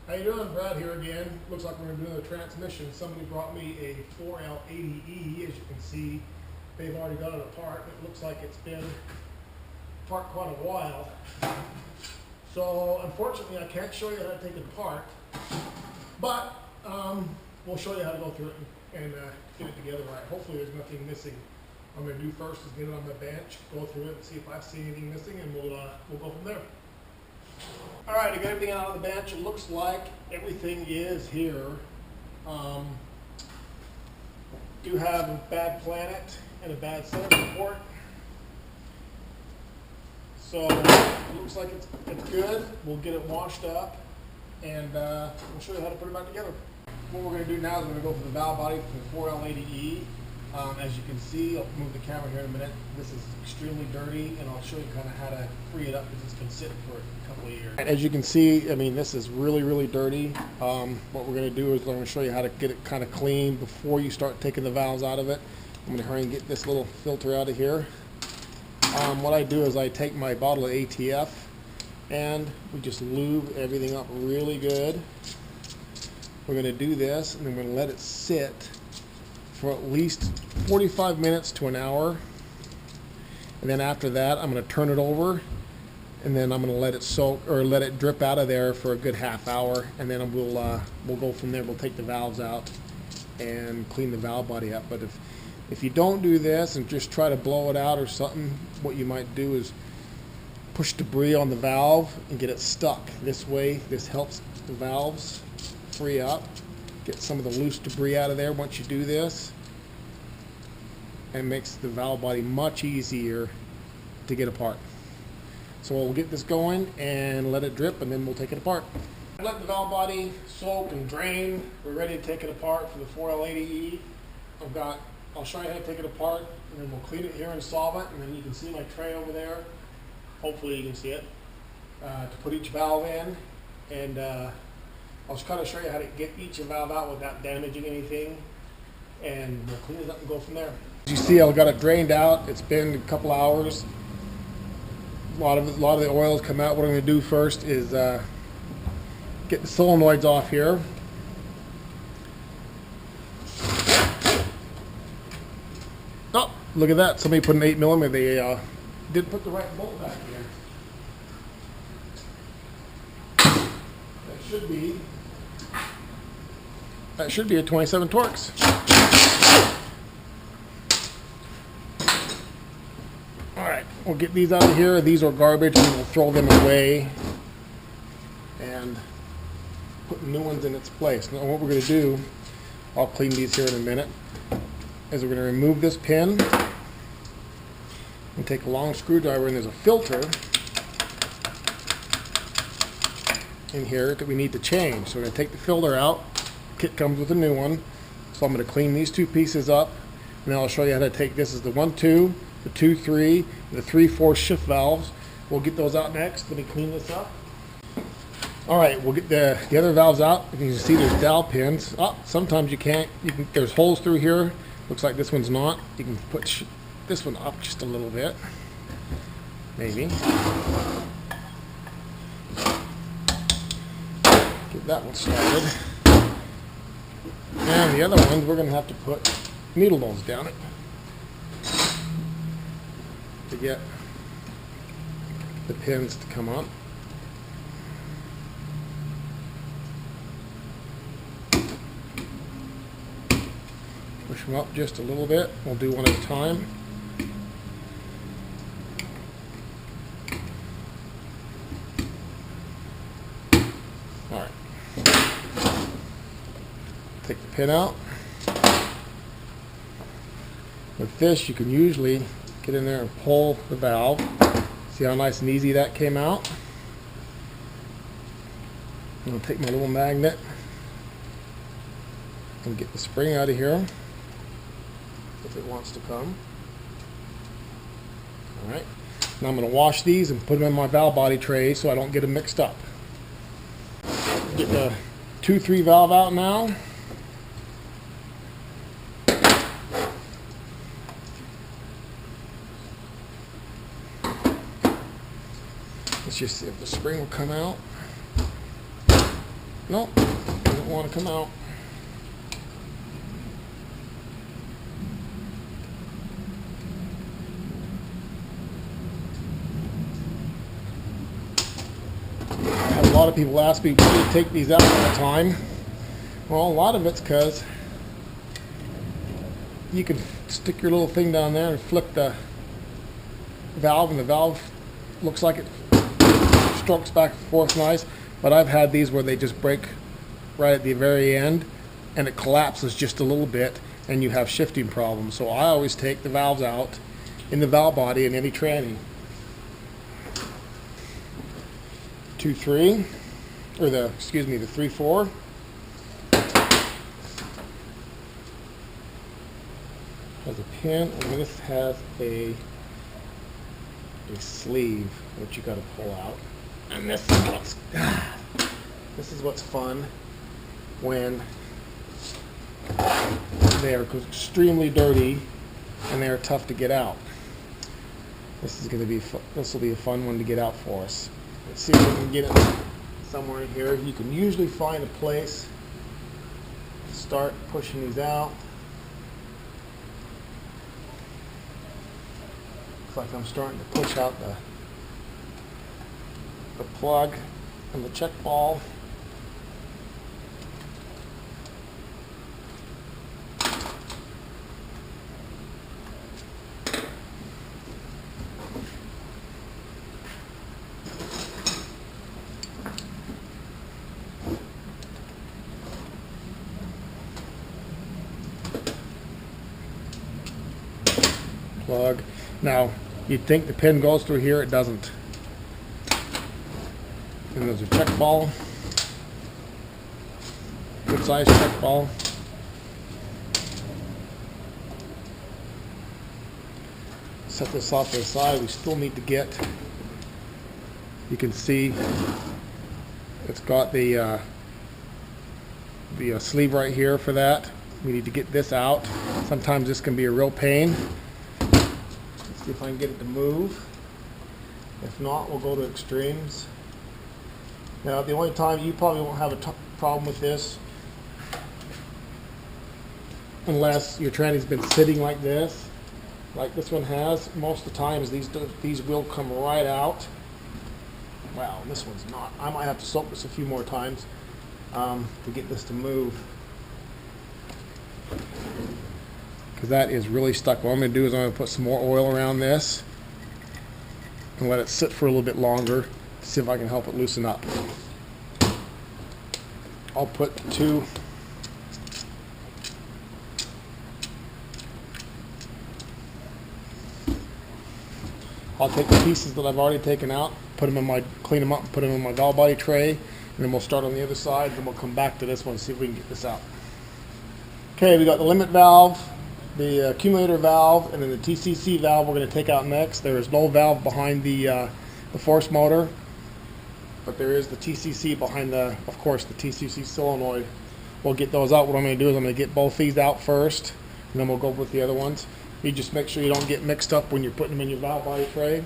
How you doing? Brad here again. Looks like we're going to do another transmission. Somebody brought me a 4L80E. As you can see, they've already got it apart. It looks like it's been apart quite a while. So unfortunately I can't show you how to take it apart, but we'll show you how to go through it and get it together right. Hopefully there's nothing missing. What I'm going to do first is get it on my bench, go through it and see if I see anything missing, and we'll go from there. Alright, I got everything out of the bench. It looks like everything is here. Do have a bad planet and a bad center port. So it looks like it's good. We'll get it washed up and we'll show you how to put it back together. What we're going to do now is we're going to go for the valve body for the 4L80E. As you can see, I'll move the camera here in a minute. This is extremely dirty, and I'll show you kind of how to free it up because it's been sitting for a couple of years. And as you can see, I mean, this is really, really dirty. What we're going to do is I'm going to show you how to get it kind of clean before you start taking the valves out of it. I'm going to hurry and get this little filter out of here. What I do is I take my bottle of ATF and we just lube everything up really good. We're going to do this and then we're going to let it sit for at least 45 minutes to an hour, and then after that I'm going to turn it over and then I'm going to let it soak or let it drip out of there for a good half hour, and then we'll go from there. We'll take the valves out and clean the valve body up. But if you don't do this and just try to blow it out or something, what you might do is push debris on the valve and get it stuck. This way, this helps the valves free up. Get some of the loose debris out of there once you do this, and makes the valve body much easier to get apart. So we'll get this going and let it drip, and then we'll take it apart. Let the valve body soak and drain. We're ready to take it apart for the 4L80E. I'll show you how to take it apart, and then we'll clean it here in solvent, and then you can see my tray over there. Hopefully you can see it. To put each valve in, and I'll just kind of show you how to get each valve out without damaging anything, and we'll clean it up and go from there. As you see, I've got it drained out. It's been a couple hours. A lot of the oil has come out. What I'm going to do first is get the solenoids off here. Oh, look at that! Somebody put an 8mm. They didn't put the right bolt back here. That should be a 27 Torx. Alright, we'll get these out of here. These are garbage and we'll throw them away and put new ones in its place. Now what we're going to do, I'll clean these here in a minute, is we're going to remove this pin and take a long screwdriver, and there's a filter in here that we need to change. So we're going to take the filter out. Kit comes with a new one. So I'm going to clean these two pieces up, and then I'll show you how to take this as the 1-2, the 2-3, the 3-4 shift valves. We'll get those out next. Let me clean this up. Alright, we'll get the other valves out. You can see there's dowel pins. Oh, sometimes you can't. There's holes through here. Looks like this one's not. You can put this one up just a little bit. Maybe. Get that one started. And the other ones we're going to have to put needle nose down it to get the pins to come up. Push them up just a little bit. We'll do one at a time. Alright. Take the pin out. With this, you can usually get in there and pull the valve. See how nice and easy that came out? I'm going to take my little magnet and get the spring out of here if it wants to come. Alright, now I'm going to wash these and put them in my valve body tray so I don't get them mixed up. Get the 2-3 valve out now. Let's just see if the spring will come out. Nope, doesn't want to come out. I have a lot of people ask me, why do you take these out all the time? Well, a lot of it's because you can stick your little thing down there and flick the valve, and the valve looks like it strokes back and forth nice. But I've had these where they just break right at the very end and it collapses just a little bit and you have shifting problems. So I always take the valves out in the valve body in any tranny. 2-3, or the 3-4. Has a pin, and this has a sleeve which you got to pull out. And this is what's fun when they are extremely dirty and they are tough to get out. This will be a fun one to get out for us. Let's see if we can get it somewhere in here. You can usually find a place to start pushing these out. Looks like I'm starting to push out the plug and the check ball. Plug. Now, you'd think the pin goes through here, it doesn't. And there's a check ball. Good size check ball. Set this off to the side. We still need to get, you can see it's got the sleeve right here for that. We need to get this out. Sometimes this can be a real pain. Let's see if I can get it to move. If not, we'll go to extremes. Now, the only time you probably won't have a problem with this, unless your tranny's been sitting like this, like this one has. Most of the times, these will come right out. Wow, this one's not. I might have to soak this a few more times to get this to move, because that is really stuck. What I'm going to do is I'm going to put some more oil around this and let it sit for a little bit longer. See if I can help it loosen up. I'll put two. I'll take the pieces that I've already taken out, clean them up, and put them in my valve body tray, and then we'll start on the other side, and then we'll come back to this one and see if we can get this out. Okay, we got the limit valve, the accumulator valve, and then the TCC valve we're going to take out next. There is no valve behind the force motor, but there is the TCC behind of course, the TCC solenoid. We'll get those out. What I'm going to do is I'm going to get both these out first, and then we'll go with the other ones. You just make sure you don't get mixed up when you're putting them in your valve body tray.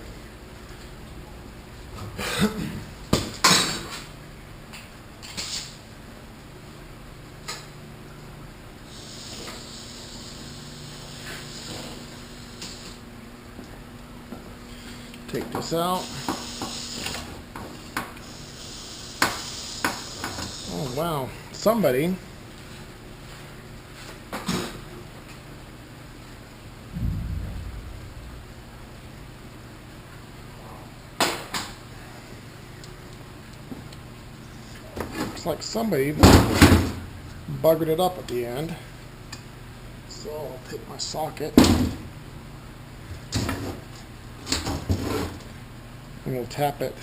Take this out. Oh wow, somebody looks like somebody buggered it up at the end. So I'll take my socket and we'll tap it.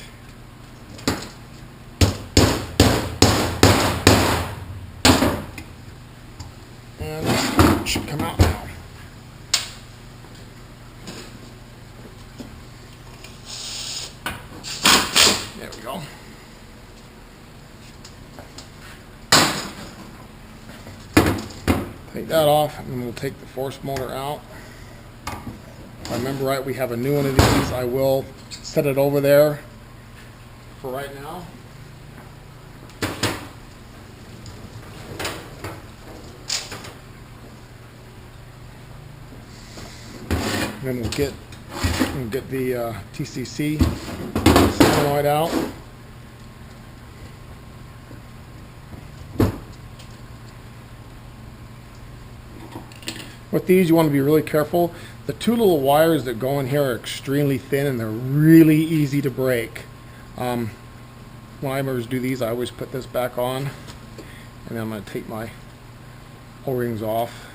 And it should come out now. There we go. Take that off, and then we'll take the force motor out. If I remember right, we have a new one of these. I will set it over there for right now. And then we'll get the TCC solenoid out. With these, you want to be really careful. The two little wires that go in here are extremely thin and they're really easy to break. When I always do these, I always put this back on, and then I'm going to take my O-rings off.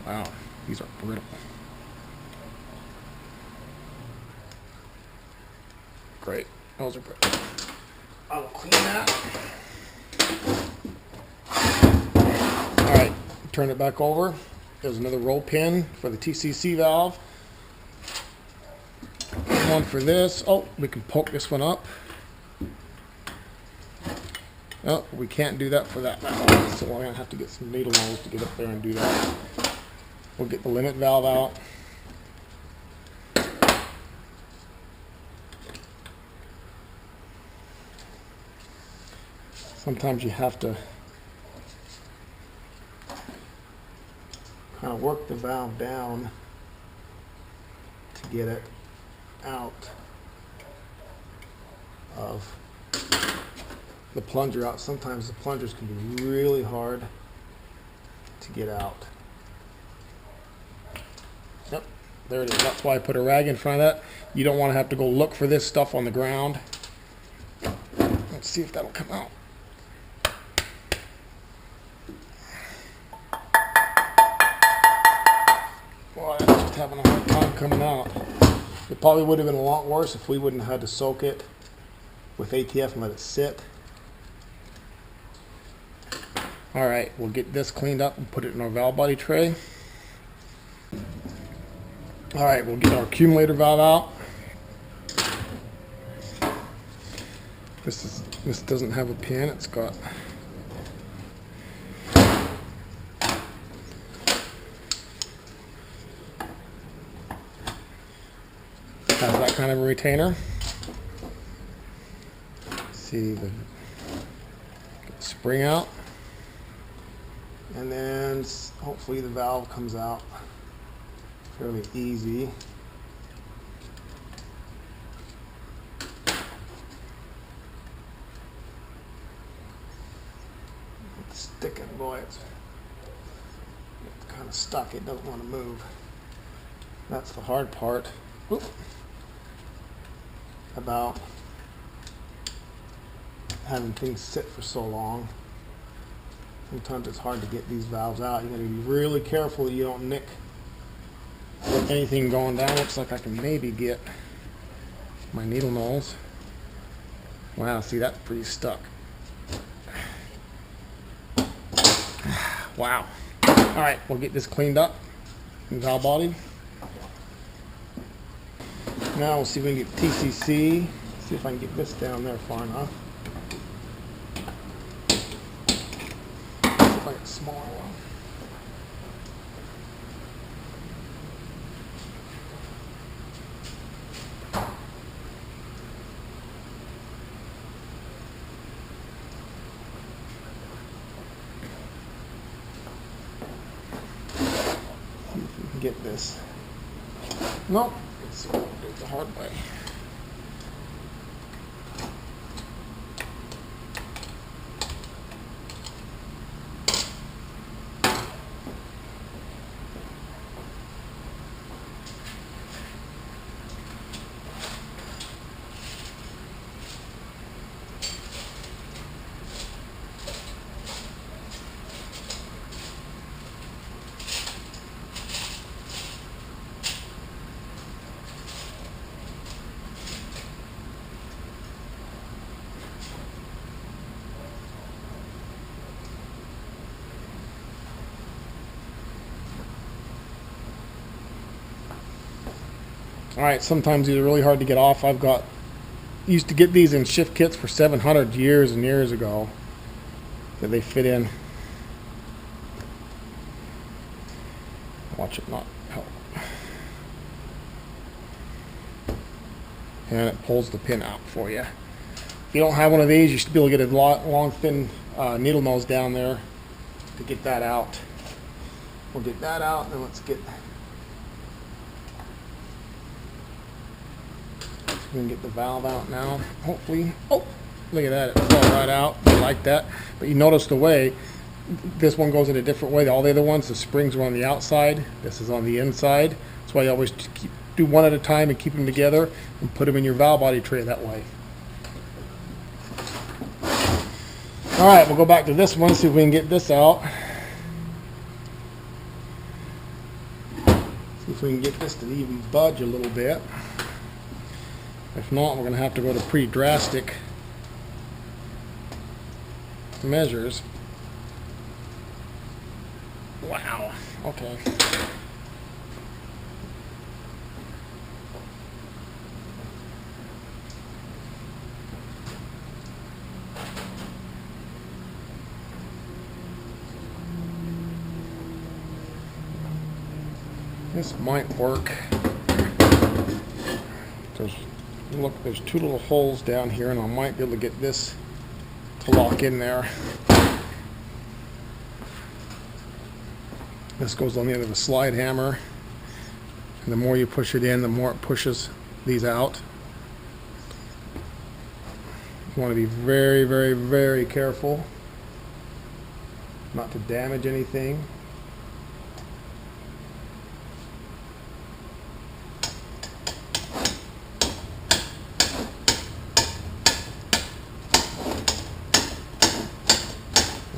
Wow, these are brittle. Great, those are brittle. I will clean that. Alright, turn it back over. There's another roll pin for the TCC valve. One for this. Oh, we can poke this one up. Oh, we can't do that for that valve, so we're going to have to get some needle nose to get up there and do that. We'll get the limit valve out. Sometimes you have to kind of work the valve down to get it out of the plunger out. Sometimes the plungers can be really hard to get out. Yep, there it is. That's why I put a rag in front of that. You don't want to have to go look for this stuff on the ground. Let's see if that'll come out. Well, I'm just having a hard time coming out. It probably would have been a lot worse if we wouldn't have had to soak it with ATF and let it sit. Alright, we'll get this cleaned up and put it in our valve body tray. Alright, we'll get our accumulator valve out. This doesn't have a pin, it's got has that kind of a retainer. See the spring out, and then hopefully the valve comes out fairly easy. It's sticking, boy. It's kind of stuck. It doesn't want to move. That's the hard part. Oop. About having things sit for so long. Sometimes it's hard to get these valves out. You got to be really careful you don't nick anything going down. Looks like I can maybe get my needle nose. Wow, see, that's pretty stuck. Wow. Alright, we'll get this cleaned up and valve body. Now we'll see if we can get TCC. See if I can get this down there far enough. See if I get a smaller one. See if we can get this. Nope. Let's do it the hard way. Alright, sometimes these are really hard to get off. Used to get these in shift kits for 700 years and years ago that they fit in. Watch it not help. And it pulls the pin out for you. If you don't have one of these, you should be able to get a long thin needle nose down there to get that out. We'll get that out, and then let's get we can get the valve out now, hopefully. Oh, look at that, it fell right out. I like that. But you notice the way this one goes in a different way. All the other ones, the springs are on the outside. This is on the inside. That's why you always do one at a time and keep them together and put them in your valve body tray that way. All right, we'll go back to this one, see if we can get this out. See if we can get this to even budge a little bit. If not, we're going to have to go to pretty drastic measures. Wow, okay. This might work. There's two little holes down here, and I might be able to get this to lock in there. This goes on the end of a slide hammer, and the more you push it in, the more it pushes these out. You want to be very, very, very careful not to damage anything.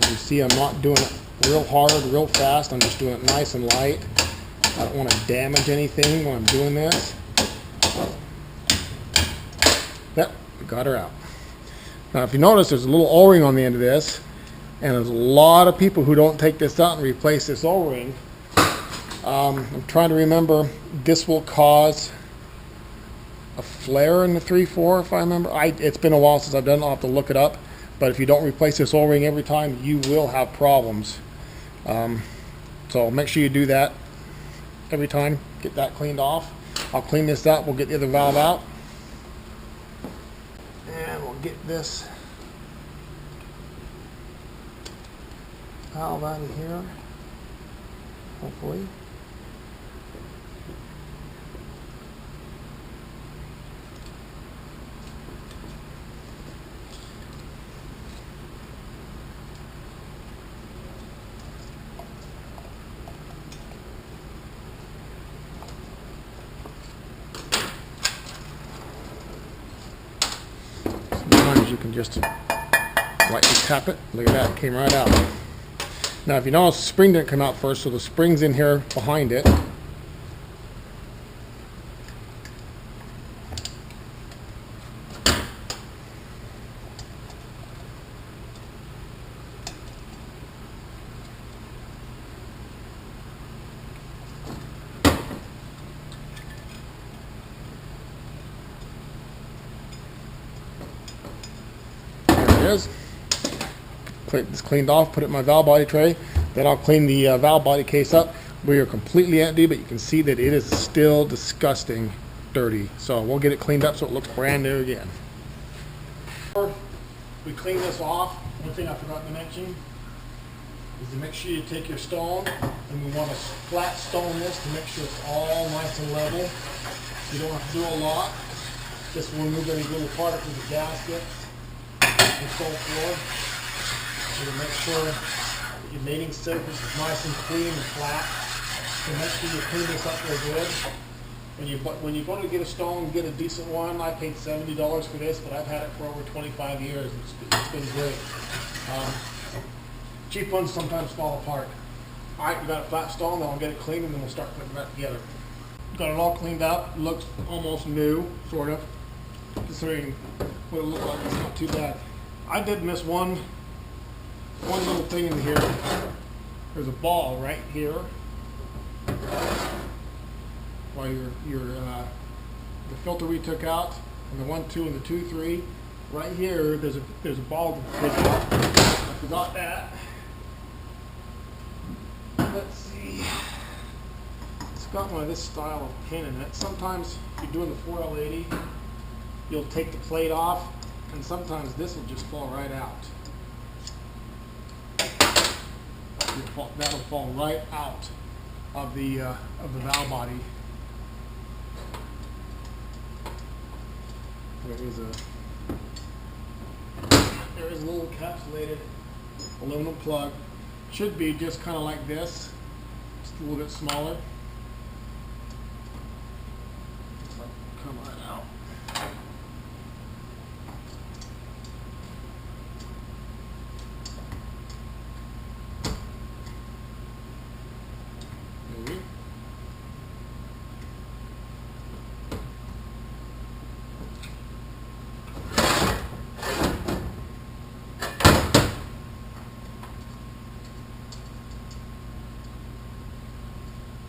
You see, I'm not doing it real hard, real fast. I'm just doing it nice and light. I don't want to damage anything when I'm doing this. Yep, got her out. Now, if you notice, there's a little O-ring on the end of this, and there's a lot of people who don't take this out and replace this O-ring. I'm trying to remember. This will cause a flare in the 3/4, if I remember. It's been a while since I've done it. I'll have to look it up. But if you don't replace this O-ring every time, you will have problems. So make sure you do that every time. Get that cleaned off. I'll clean this out. We'll get the other valve out. And we'll get this valve out of here, hopefully. You can just lightly tap it. Look at that, it came right out. Now if you notice, the spring didn't come out first, so the spring's in here behind it. Is. Get this cleaned off, put it in my valve body tray. Then I'll clean the valve body case up. We are completely empty, but you can see that it is still disgusting dirty. So we'll get it cleaned up so it looks brand new again. Before we clean this off, one thing I forgot to mention is to make sure you take your stone, and we want to flat stone this to make sure it's all nice and level. You don't have to do a lot. This will remove any little particles of gasket. Control floor. So to make sure that your mating surface is nice and clean and flat. So make sure you clean this up real good. When you're going to get a stone, get a decent one. I paid $70 for this, but I've had it for over 25 years. It's been great. Cheap ones sometimes fall apart. Alright, we got a flat stone, then I'll get it cleaned and then we'll start putting that together. Got it all cleaned up. Looks almost new, sort of. Considering what it looked like, it's not too bad. I did miss one little thing in here. There's a ball right here. While the filter we took out, and the 1, 2, and the 2, 3. Right here, there's a ball to take out. I forgot that. Let's see. It's got one of this style of pin in it. Sometimes if you're doing the 4L80, you'll take the plate off, and sometimes this will just fall right out. That'll fall right out of the valve body. there is a little encapsulated aluminum plug. Should be just kind of like this, just a little bit smaller. Come right out. Maybe.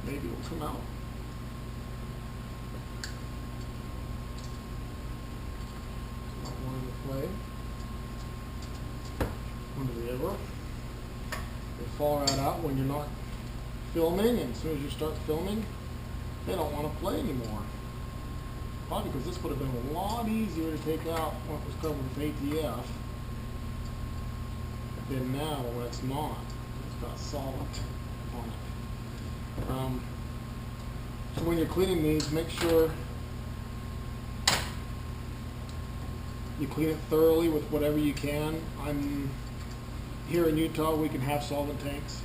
Maybe it'll come out. Not wanting to play. Under the ever. They fall right out when you're not filming, and as soon as you start filming, they don't want to play anymore. Probably because this would have been a lot easier to take out when it was covered with ATF than now when it's not. It's got solvent on it. So when you're cleaning these, make sure you clean it thoroughly with whatever you can. Here in Utah, we can have solvent tanks.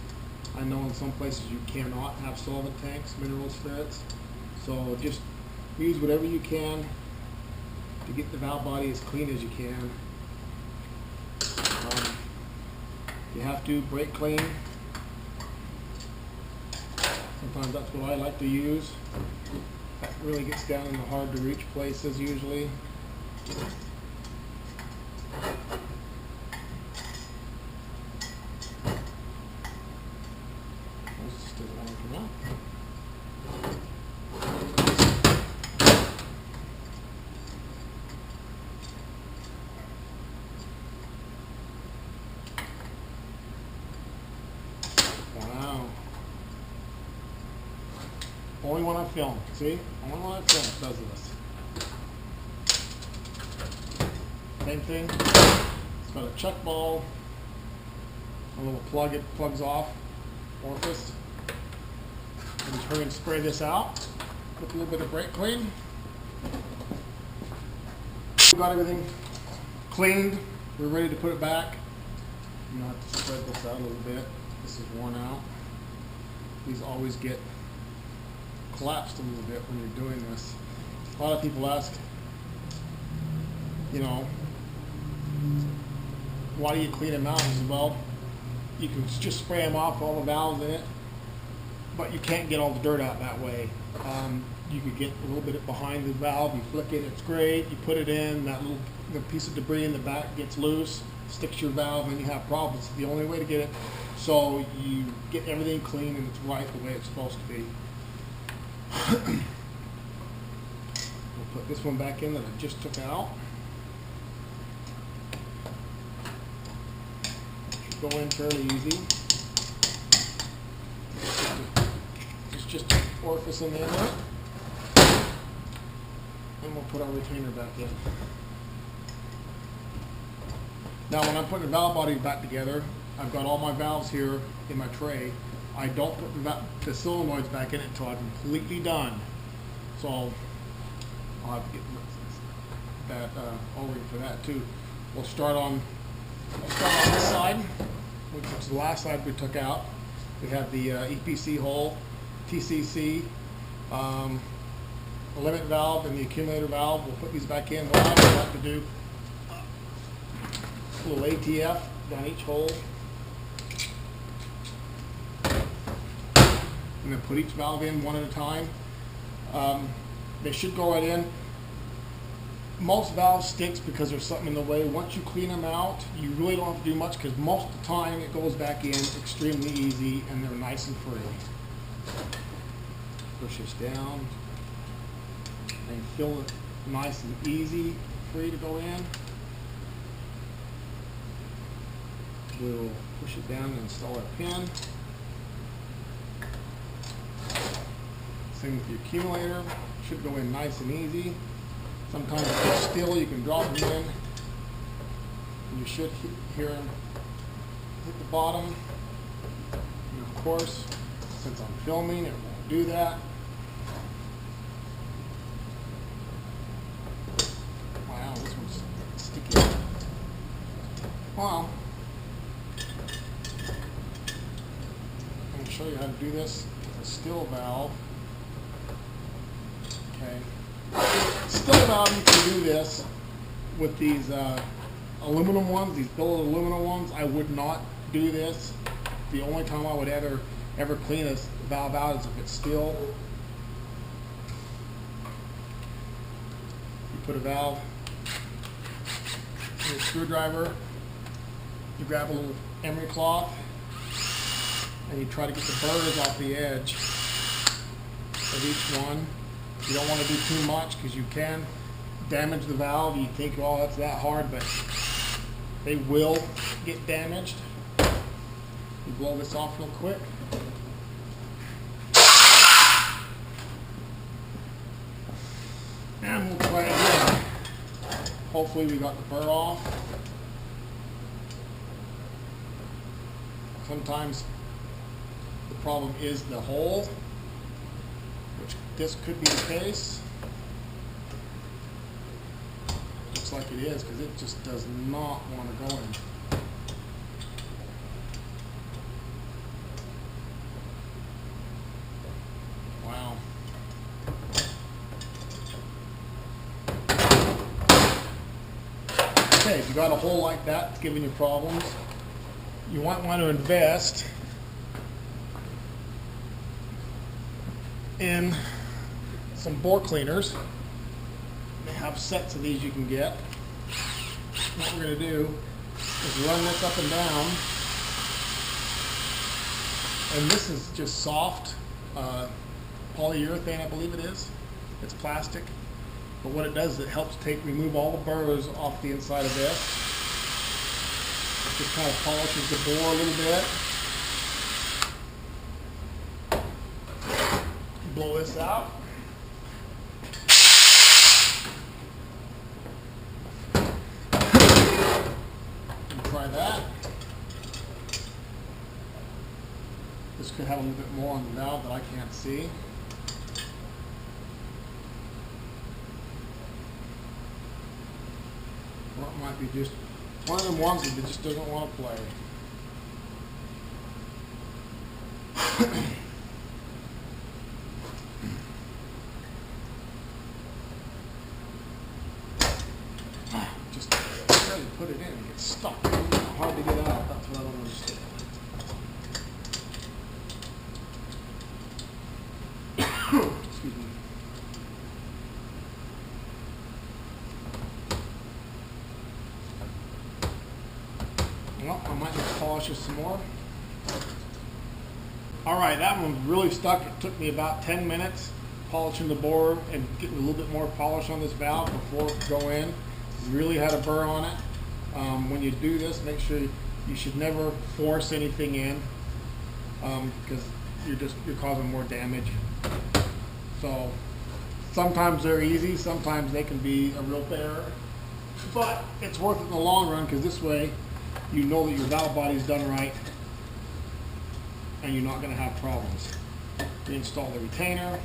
I know in some places you cannot have solvent tanks, mineral spirits. So just use whatever you can to get the valve body as clean as you can. You have to brake clean. Sometimes that's what I like to use. That really gets down in the hard to reach places usually. This just doesn't want to come out. Wow. Only when I film. See? Only when I film it does this. Same thing. It's got a check ball, a little plug it plugs off, orifice. And just hurry and spray this out with a little bit of brake clean. We got everything cleaned. We're ready to put it back. I'm going to have to spread this out a little bit. This is worn out. These always get collapsed a little bit when you're doing this. A lot of people ask, you know, why do you clean them out? As well, you can just spray them off, all the valves in it, but you can't get all the dirt out that way. You could get a little bit behind the valve, you flick it, it's great, you put it in, that little piece of debris in the back gets loose, sticks to your valve, and you have problems. It's the only way to get it, so you get everything clean and it's right the way it's supposed to be. We'll put this one back in that I just took out. Should go in fairly easy. Just an orifice in there. And we'll put our retainer back in. Now when I'm putting the valve body back together, I've got all my valves here in my tray. I don't put the solenoids back in it until I'm completely done. So I'll have to get that O-ring for that too. We'll start on this side, which is the last side we took out. We have the EPC hole, TCC, the limit valve, and the accumulator valve. We'll put these back in. What I would like to do, a little ATF down each hole. And then put each valve in one at a time. They should go right in. Most valves sticks because there's something in the way. Once you clean them out, you really don't have to do much because most of the time it goes back in extremely easy and they're nice and free. Push this down and fill it nice and easy, free to go in. We'll push it down and install our pin. Same with the accumulator. Should go in nice and easy. Sometimes if it's still, you can drop them in. And you should hear them hit the bottom. And of course, since I'm filming, it won't do that. Wow. to show you how to do this with a still valve. Okay. Still valve, you can do this with these aluminum ones, these billet aluminum ones. I would not do this. The only time I would ever clean a valve out is if it's still. You put a valve in a screwdriver, you grab a little emery cloth, and you try to get the burrs off the edge of each one. You don't want to do too much because you can damage the valve. You think, oh, that's that hard, but they will get damaged. You blow this off real quick. And we'll try it again. Hopefully we got the burr off. Sometimes the problem is the hole, which this could be the case. Looks like it is because it just does not want to go in. Wow. Okay, if you got a hole like that, it's giving you problems, you might want to invest in some bore cleaners. They have sets of these you can get. What we're going to do is run this up and down, and this is just soft polyurethane, I believe it is. It's plastic, but what it does is it helps remove all the burrs off the inside of this. Just kind of polishes the bore a little bit. Blow this out. Try that. This could have a little bit more on the valve that I can't see. Or it might be just one of them ones that just doesn't want to play. Just try to put it in and get stuck. It's hard to get out. That's what I don't understand. Excuse me. Well, I might just polish this some more. Alright, that one's really stuck. It took me about 10 minutes polishing the bore and getting a little bit more polish on this valve before it go in. Really had a burr on it. When you do this, make sure you should never force anything in because you're causing more damage. So sometimes they're easy, sometimes they can be a real bear, but it's worth it in the long run because this way you know that your valve body's done right and you're not going to have problems. Reinstall the retainer.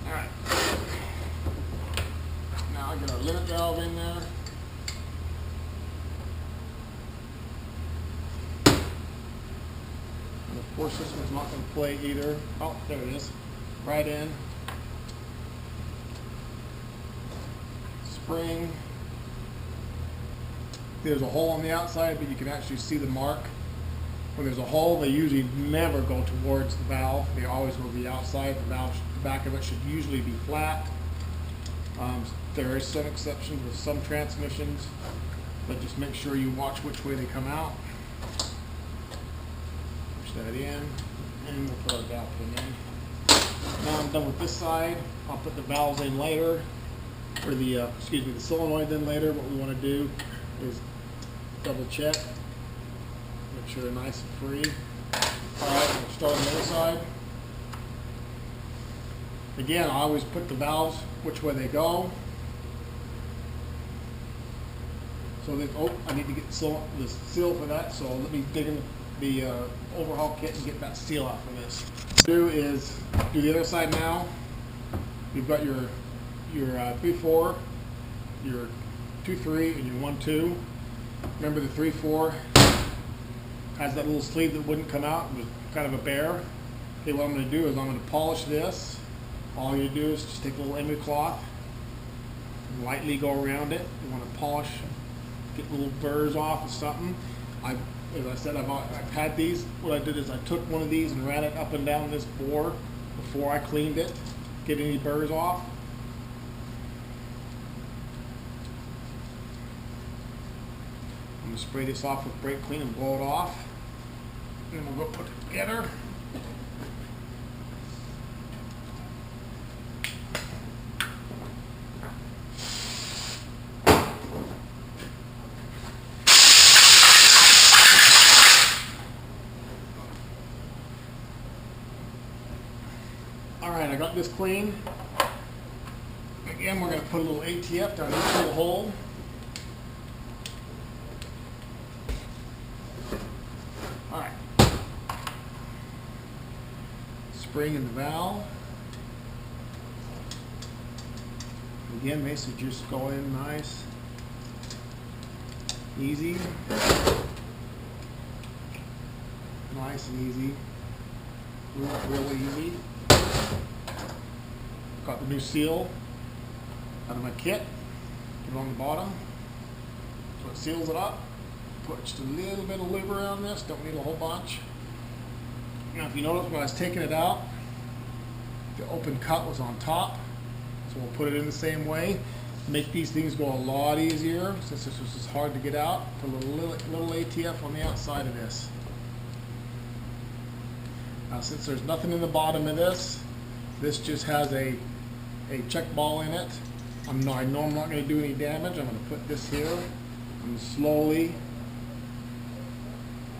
Alright. Now I get our limit valve in there. And of course this one's not going to play either. Oh, there it is. Right in. Spring. There's a hole on the outside, but you can actually see the mark. When there's a hole, they usually never go towards the valve. They always go to the outside. The back of it should usually be flat. There is some exceptions with some transmissions, but just make sure you watch which way they come out. Push that in, and we'll put our valve pin in. Now I'm done with this side. I'll put the valves in later, or the solenoid in later. What we want to do is double check, make sure they're nice and free. Alright, we'll start on the other side. Again, I always put the valves which way they go. So that, oh, I need to get the seal for that, so let me dig in the overhaul kit and get that seal out for this. What do is do the other side now. You've got your 3-4, your 2-3, and your 1-2. Remember the 3-4 has that little sleeve that wouldn't come out. It was kind of a bear. Okay, what I'm going to do is I'm going to polish this. All you do is just take a little emery cloth and lightly go around it. You want to polish, get little burrs off or something. As I said, I've had these. What I did is I took one of these and ran it up and down this bore before I cleaned it, get any burrs off. I'm going to spray this off with brake clean and blow it off. And then we'll go put it together. Alright, I got this clean. Again, we're going to put a little ATF down each little hole. Alright. Spring in the valve. Again, basically just go in nice, easy. Nice and easy. Really easy. Got the new seal out of my kit. Put it on the bottom so it seals it up. Put just a little bit of lube around this. Don't need a whole bunch. Now, if you notice when I was taking it out, the open cut was on top. So we'll put it in the same way. Make these things go a lot easier since this was hard to get out. Put a little ATF on the outside of this. Now, since there's nothing in the bottom of this, this just has a check ball in it. I know I'm not going to do any damage. I'm going to put this here. I'm going to slowly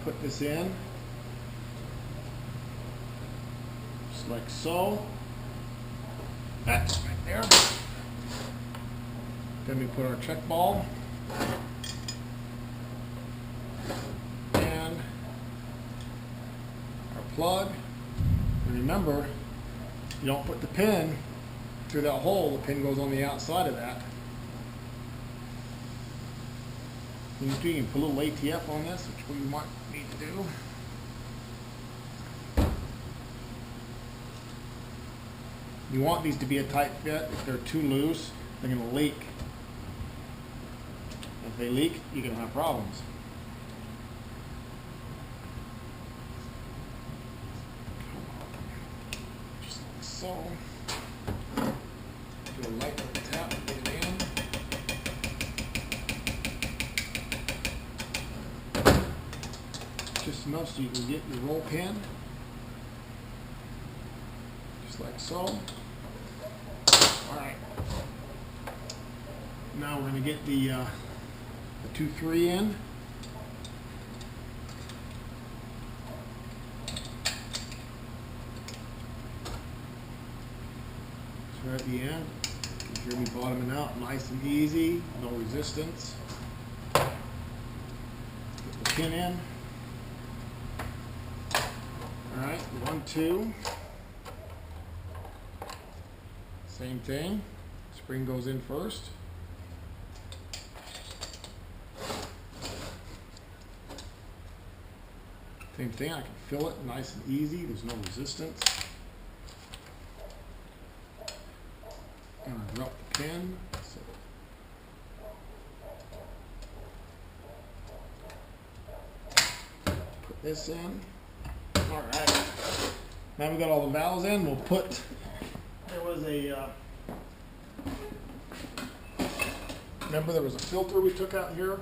put this in, just like so. That's right there. Then we put our check ball and our plug. And remember, you don't put the pin through that hole. The pin goes on the outside of that. You can put a little ATF on this, which we might need to do. You want these to be a tight fit. If they're too loose, they're going to leak. If they leak, you're going to have problems. Just like so. Do a light little tap to get it in. Just enough so you can get your roll pin. Just like so. Alright. Now we're going to get the 2-3 in. So right at the end, you hear me bottoming out nice and easy, no resistance. Get the pin in. Alright, 1, 2. Same thing. Spring goes in first. Same thing, I can fill it nice and easy, there's no resistance. And I drop the pin. So put this in. Alright. Now we've got all the valves in, we'll put, there was a, remember there was a filter we took out here,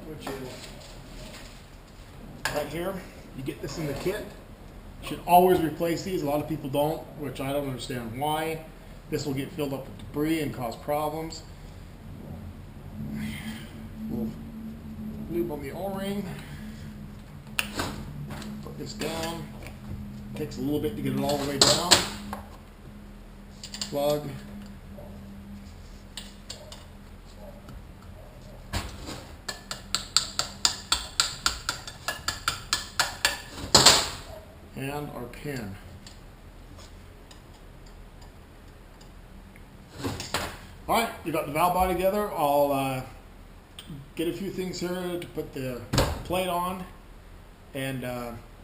which is right here. You get this in the kit. You should always replace these. A lot of people don't, which I don't understand why. This will get filled up with debris and cause problems. We'll lube on the O-ring. Put this down. Takes a little bit to get it all the way down. Plug. And our pin. Alright, we got the valve body together. I'll get a few things here to put the plate on and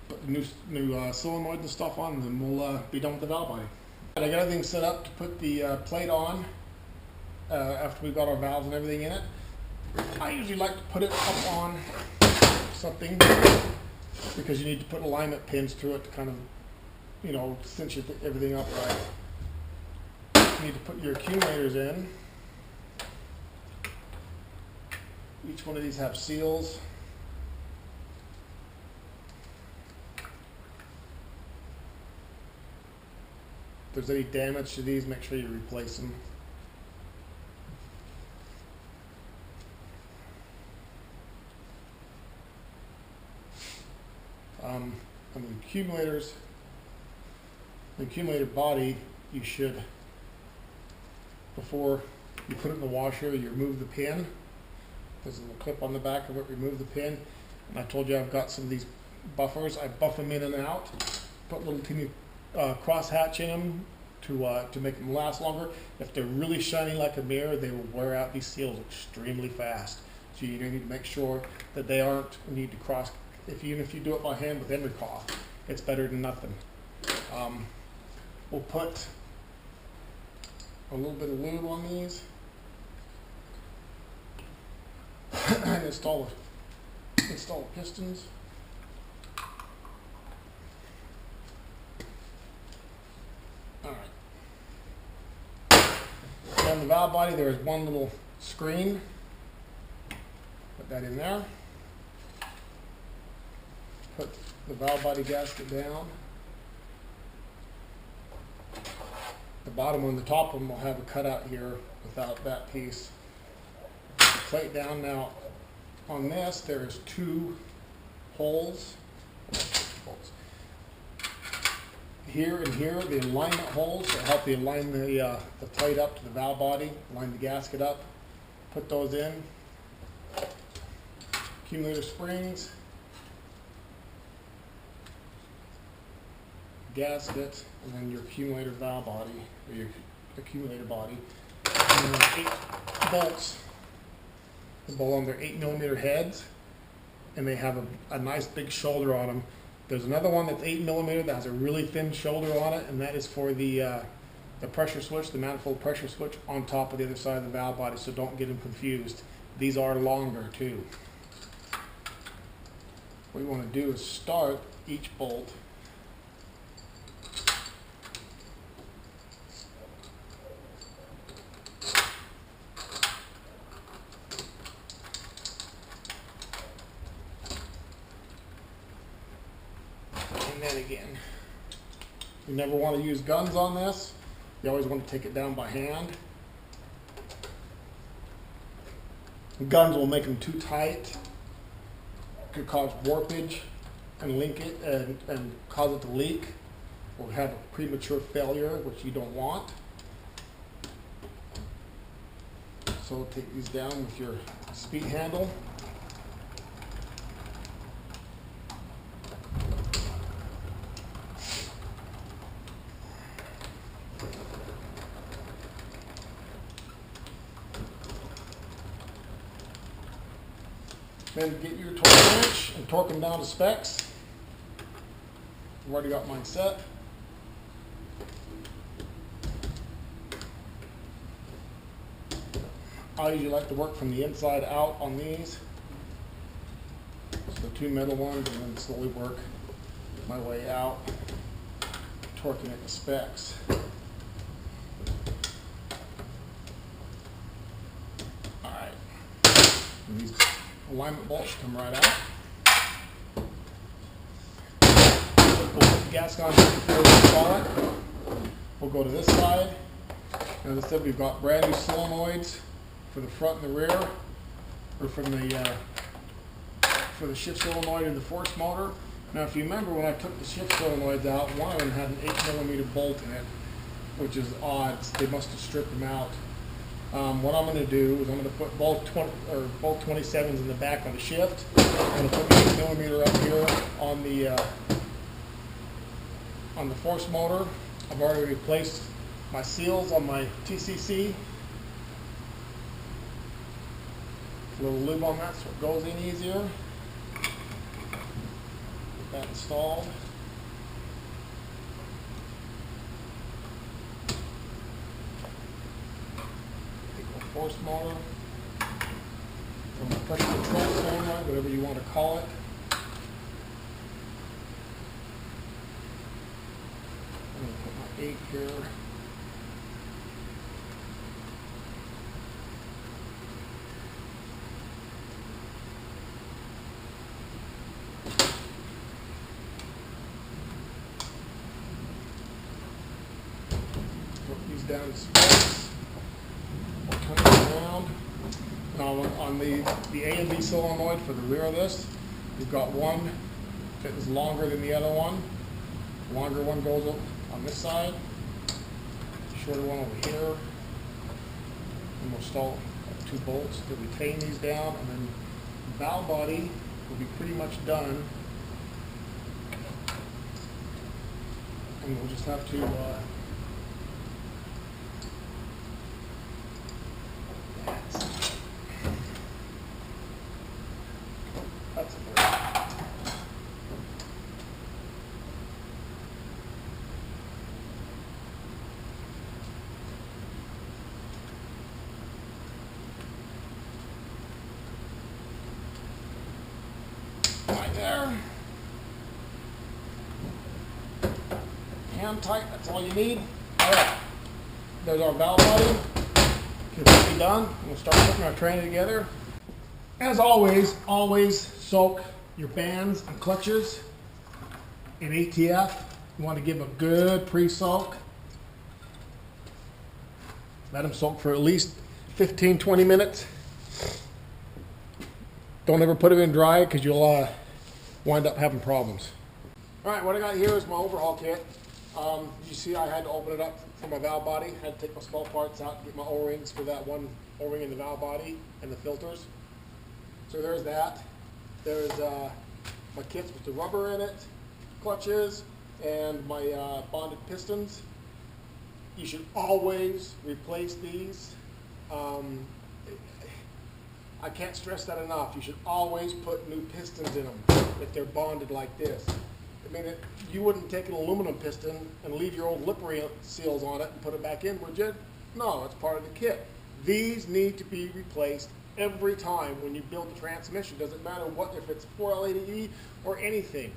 put the new solenoid and stuff on, and then we'll be done with the valve body. I got everything set up to put the plate on after we've got our valves and everything in it. I usually like to put it up on something because you need to put alignment pins through it to kind of, you know, cinch everything up right. You need to put your accumulators in. Each one of these have seals. If there's any damage to these, make sure you replace them. On the accumulators, the accumulator body, you should, before you put it in the washer, you remove the pin. There's a little clip on the back of it, remove the pin. And I told you I've got some of these buffers. I buff them in and out, put little teeny cross hatch in them to make them last longer. If they're really shiny like a mirror, they will wear out these seals extremely fast. So you need to make sure that they aren't need to cross. Even if you do it by hand with emery cloth, it's better than nothing. We'll put a little bit of lube on these and install pistons. All right. On the valve body, there is one little screen. Put that in there. Put the valve body gasket down. The bottom one, the top one will have a cutout here without that piece. Put the plate down. Now on this there's two holes. Here and here, the alignment holes that help you align the plate up to the valve body, line the gasket up. Put those in. Accumulator springs. Gasket, and then your accumulator valve body, or your accumulator body. And then 8 bolts. They belong, they're 8mm heads, and they have a nice big shoulder on them. There's another one that's 8mm that has a really thin shoulder on it, and that is for the pressure switch, the manifold pressure switch on top of the other side of the valve body, so don't get them confused. These are longer too. What you want to do is start each bolt again. You never want to use guns on this. You always want to take it down by hand. Guns will make them too tight. Could cause warpage and link it and cause it to leak or have a premature failure, which you don't want. So take these down with your speed handle. Then get your torque wrench and torque them down to specs. I've already got mine set. I usually like to work from the inside out on these. So the 2 middle ones, and then slowly work my way out, torquing it to specs. Alright. These alignment bolts come right out. We'll put the gasket on before we install it. We'll go to this side. As I said, we've got brand new solenoids for the front and the rear, or from the for the shift solenoid and the force motor. Now, if you remember when I took the shift solenoids out, one of them had an 8mm bolt in it, which is odd. They must have stripped them out. What I'm going to do is I'm going to put both 27s in the back on the shift. I'm going to put the 8mm up here on the force motor. I've already replaced my seals on my TCC. A little lube on that so it goes in easier. That installed. Force motor, from the pressure control solenoid, whatever you want to call it. I'm going to put my 8 here. Put these down in space. Around. Now on the A and B solenoid for the rear of this, we've got one that is longer than the other one. The longer one goes up on this side, the shorter one over here. And we'll install 2 bolts to retain these down, and then the valve body will be pretty much done. And we'll just have to right there. Hand tight, that's all you need. Alright, there's our valve body. Completely done. We'll start putting our training together. As always, soak your bands and clutches in ATF. You want to give a good pre-soak. Let them soak for at least 15-20 minutes. Don't ever put them in dry because you'll wind up having problems. Alright, what I got here is my overhaul kit. You see I had to open it up for my valve body. I had to take my small parts out and get my O-rings for that one O-ring in the valve body and the filters. So there's that. There's my kits with the rubber in it, clutches, and my bonded pistons. You should always replace these. I can't stress that enough. You should always put new pistons in them if they're bonded like this. I mean, you wouldn't take an aluminum piston and leave your old lip seals on it and put it back in, would you? No, it's part of the kit. These need to be replaced every time when you build the transmission. Doesn't matter what, if it's 4L80E or anything.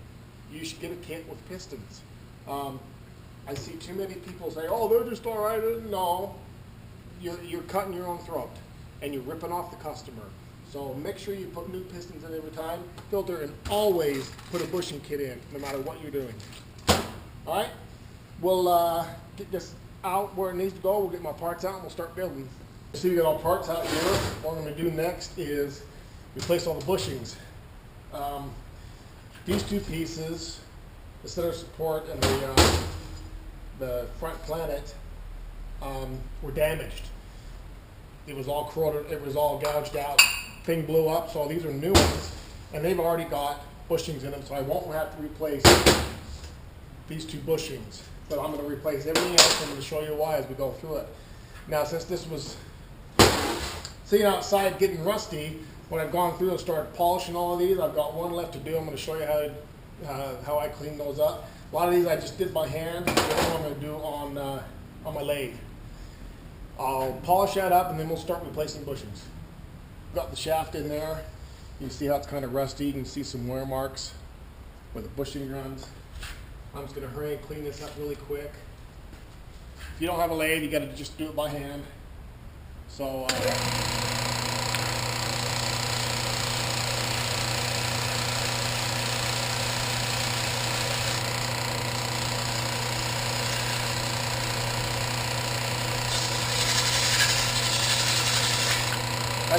You should get a kit with pistons. I see too many people say, oh, they're just all right. No, you're cutting your own throat and you're ripping off the customer. So make sure you put new pistons in every time, filter, and always put a bushing kit in, no matter what you're doing. All right, we'll get this out where it needs to go. We'll get my parts out and we'll start building. So you got all parts out here. What I'm going to do next is replace all the bushings. These 2 pieces, the center support and the front planet, were damaged. It was all corroded, it was all gouged out, thing blew up, so these are new ones, and they've already got bushings in them, so I won't have to replace these 2 bushings. But I'm going to replace everything else. I'm going to show you why as we go through it. Now, since this was sitting outside getting rusty, when I've gone through and started polishing all of these, I've got one left to do. I'm going to show you how I clean those up. A lot of these I just did by hand. The other one I'm going to do on my lathe. I'll polish that up and then we'll start replacing bushings. Got the shaft in there. You can see how it's kind of rusty. You can see some wear marks where the bushing runs. I'm just going to hurry and clean this up really quick. If you don't have a lathe, you got to just do it by hand. So as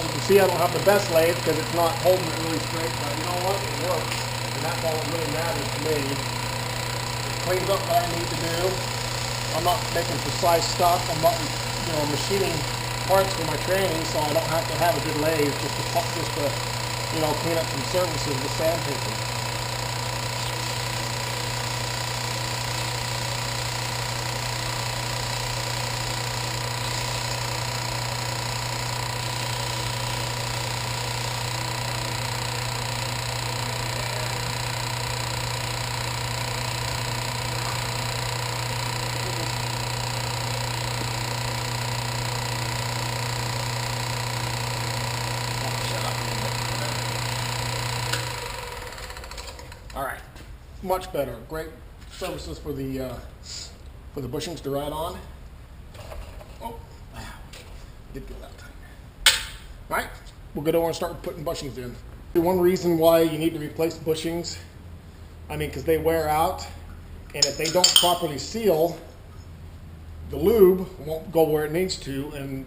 you can see, I don't have the best lathe because it's not holding it really straight, but you know what? It works, and that's all that really matters to me. It cleans up what I need to do. I'm not making precise stuff. I'm not, machining parts for my training, so I don't have to have a good lathe just to clean up some surfaces with sandpaper. much better. Great surfaces for the bushings to ride on. Oh, did get that time. All right, we'll go over and start putting bushings in. One reason why you need to replace bushings, because they wear out, and if they don't properly seal, the lube won't go where it needs to, and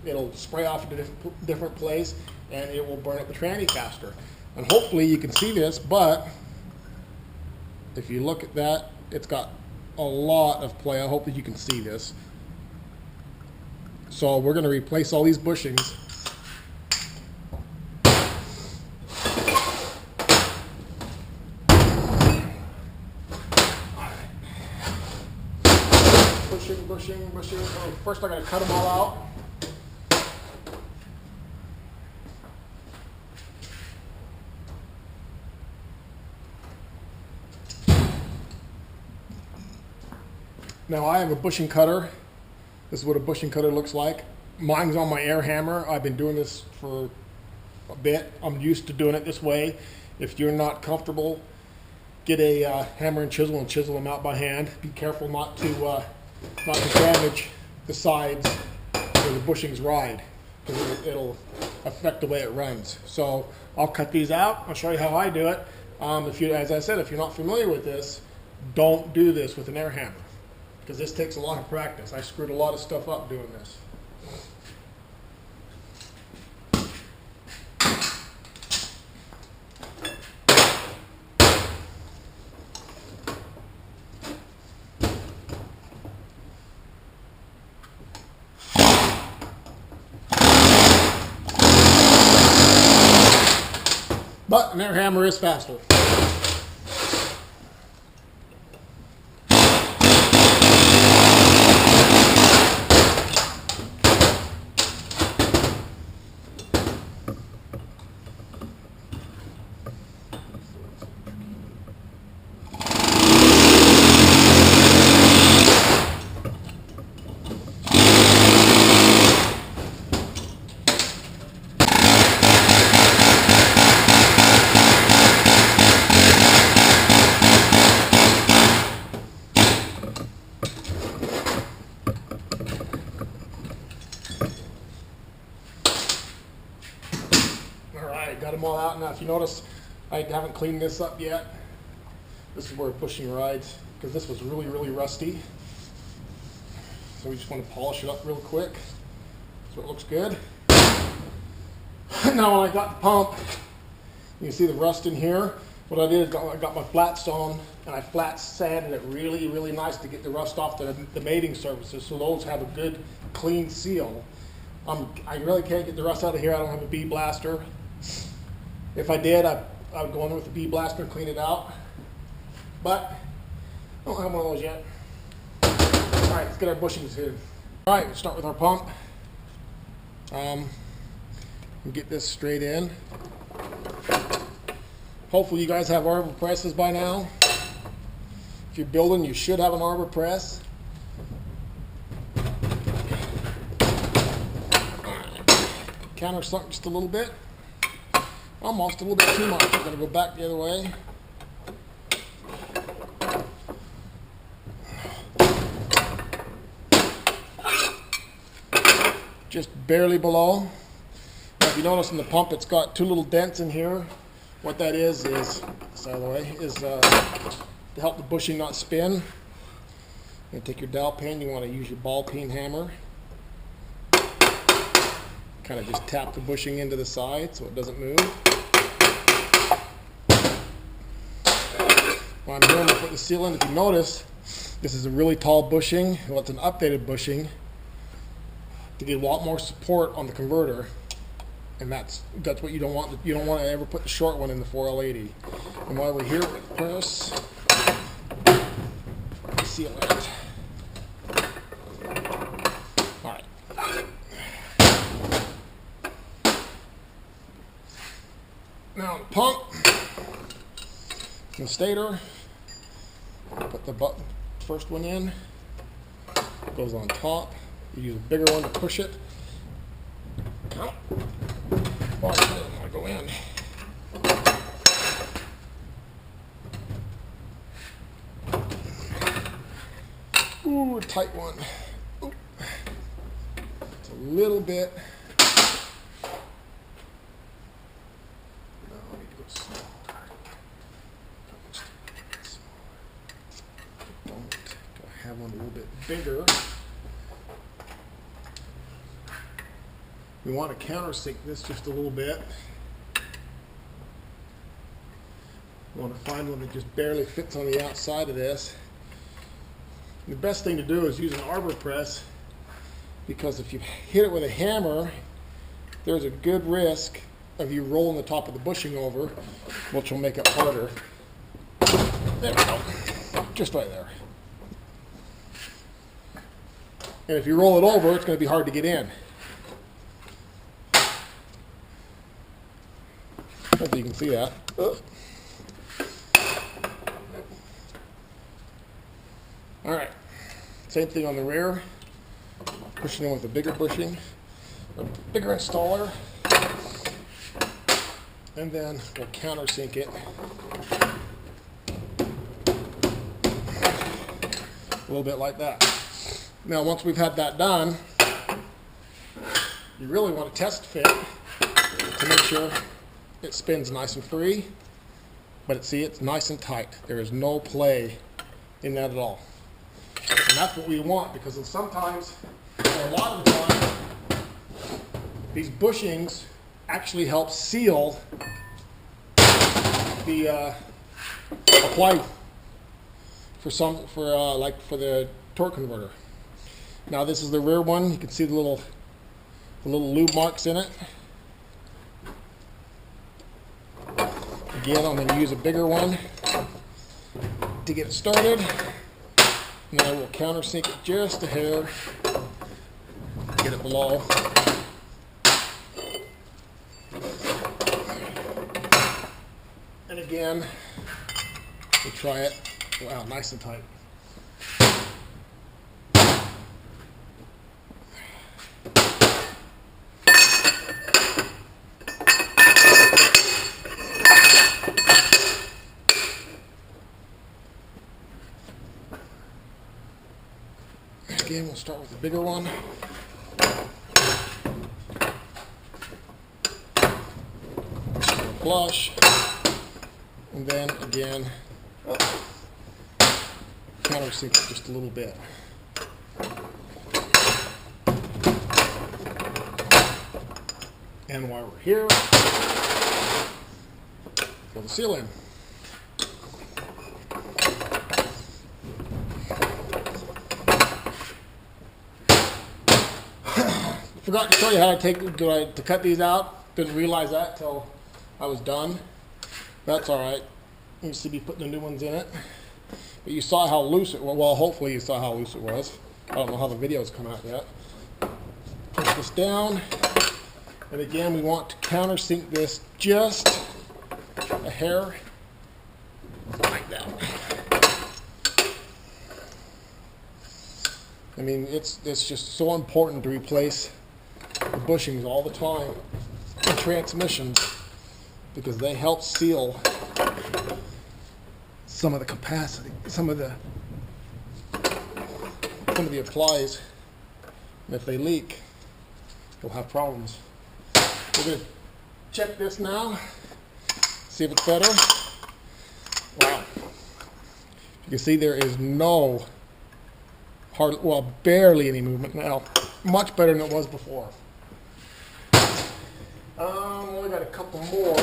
it'll spray off into a different place, and it will burn up the tranny faster. And hopefully you can see this, but if you look at that, it's got a lot of play. I hope that you can see this. So we're going to replace all these bushings. Bushing. So first I got to cut them all out. Now I have a bushing cutter. This is what a bushing cutter looks like. Mine's on my air hammer. I've been doing this for a bit. I'm used to doing it this way. If you're not comfortable, get a hammer and chisel them out by hand. Be careful not to damage the sides where the bushings ride, because it'll affect the way it runs. So I'll cut these out. I'll show you how I do it. As I said, if you're not familiar with this, don't do this with an air hammer, because this takes a lot of practice. I screwed a lot of stuff up doing this. But an air hammer is faster. Got them all out. Now if you notice, I haven't cleaned this up yet. This is where bushing rides, because this was really rusty. So we just want to polish it up real quick so it looks good. Now when I got the pump, you can see the rust in here. What I did is I got my flat stone and I flat sanded it really nice to get the rust off the mating surfaces, so those have a good clean seal. I really can't get the rust out of here. I don't have a bee blaster. If I did, I would go in with the bee blaster and clean it out. But I don't have one of those yet. All right, let's get our bushings here. All right, let's start with our pump. And get this straight in. Hopefully you guys have arbor presses by now. If you're building, you should have an arbor press. Countersunk just a little bit. Almost a little bit too much. I'm going to go back the other way. Just barely below. Now, if you notice in the pump, it's got two little dents in here. What that is this out of the way, is to help the bushing not spin. You take your dowel pin. You want to use your ball peen hammer. Kind of just tap the bushing into the side so it doesn't move. While I'm doing, I put the seal in. If you notice, this is a really tall bushing. Well, it's an updated bushing to get a lot more support on the converter, and that's what you don't want. You don't want to ever put the short one in the 4L80. And while we're here with the press, seal it. All right. Now the pump, the stator, put the first one in, goes on top. You use a bigger one to push it. Watch it, I go in. Ooh, tight one. Ooh. It's a little bit. No, I need to go smaller. I have one a little bit bigger. We want to countersink this just a little bit. We want to find one that just barely fits on the outside of this. The best thing to do is use an arbor press, because if you hit it with a hammer, there's a good risk of you rolling the top of the bushing over, which will make it harder. There we go. Just right there. And if you roll it over, it's going to be hard to get in. Hopefully you can see that. All right, same thing on the rear. Pushing in with a bigger bushing, a bigger installer, and then we'll countersink it a little bit like that. Now, once we've had that done, you really want to test fit to make sure it spins nice and free, but see, it's nice and tight. There is no play in that at all. And that's what we want, because sometimes, or a lot of the time, these bushings actually help seal the apply for the torque converter. Now this is the rear one. You can see the little lube marks in it. Again, I'm going to use a bigger one to get it started. And then I will countersink it just a hair, get it below. And again, we'll try it. Wow, nice and tight. Again, we'll start with the bigger one. Flush. And then again, countersink it just a little bit. And while we're here, fill the seal in. Forgot to show you how to cut these out. Didn't realize that till I was done. That's all right. You see me putting the new ones in it. But you saw how loose it was. Well, hopefully you saw how loose it was. I don't know how the video's come out yet. Push this down. And again, we want to countersink this just a hair like that. I mean, it's just so important to replace the bushings all the time in transmissions, because they help seal some of the capacity, some of the applies, and if they leak, you'll have problems. We're going to check this now, see if it's better. Wow. You can see there is no barely any movement now. Much better than it was before. Only got a couple more.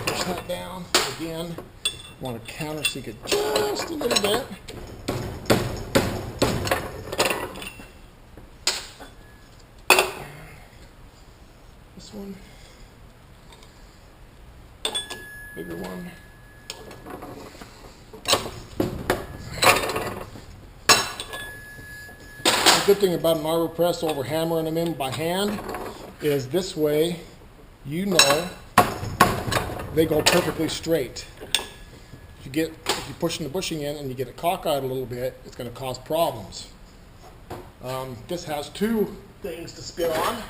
Push that down. Again, want to countersink it just a little bit. This one. Bigger one. The good thing about an arbor press over hammering them in by hand is this way, you know, they go perfectly straight. If you're pushing the bushing in and you get it cockeyed a little bit, it's going to cause problems. This has two things to spin on.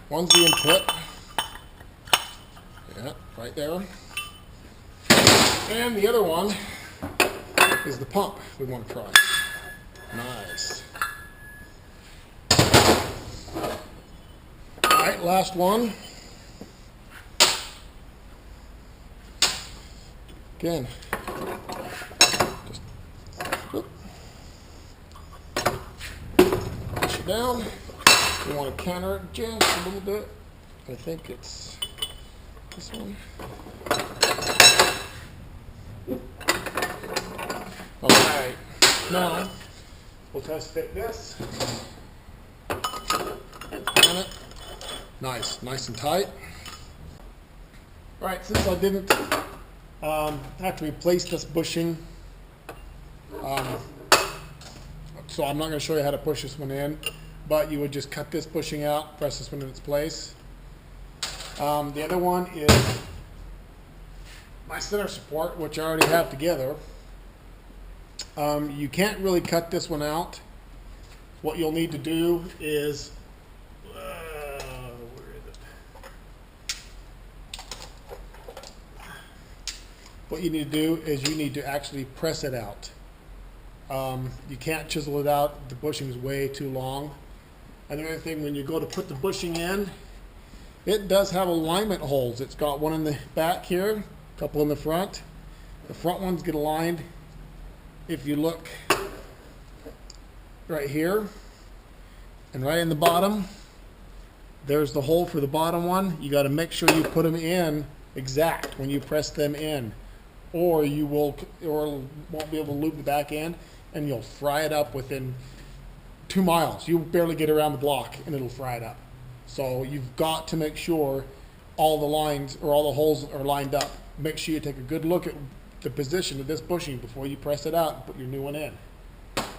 One's the input, Yeah, right there. And the other one is the pump we want to try. Nice. All right, last one. Again, just push it down. You want to counter it just a little bit. I think it's this one. All right, now we'll test fit this. On it. Nice and tight. All right, since I didn't have to replace this bushing, so I'm not going to show you how to push this one in, but you would just cut this bushing out, press this one in its place. The other one is my center support, which I already have together. You can't really cut this one out. What you'll need to do is, where is it? What you need to do is you need to actually press it out. You can't chisel it out. The bushing is way too long. And the other thing, when you go to put the bushing in, it does have alignment holes. It's got one in the back here, a couple in the front. The front ones get aligned. If you look right here and right in the bottom, there's the hole for the bottom one. You got to make sure you put them in exact when you press them in, or you won't be able to lube the back end, and you'll fry it up within 2 miles. You barely get around the block and it'll fry it up. So you've got to make sure all the lines or all the holes are lined up. Make sure you take a good look at the position of this bushing before you press it out and put your new one in.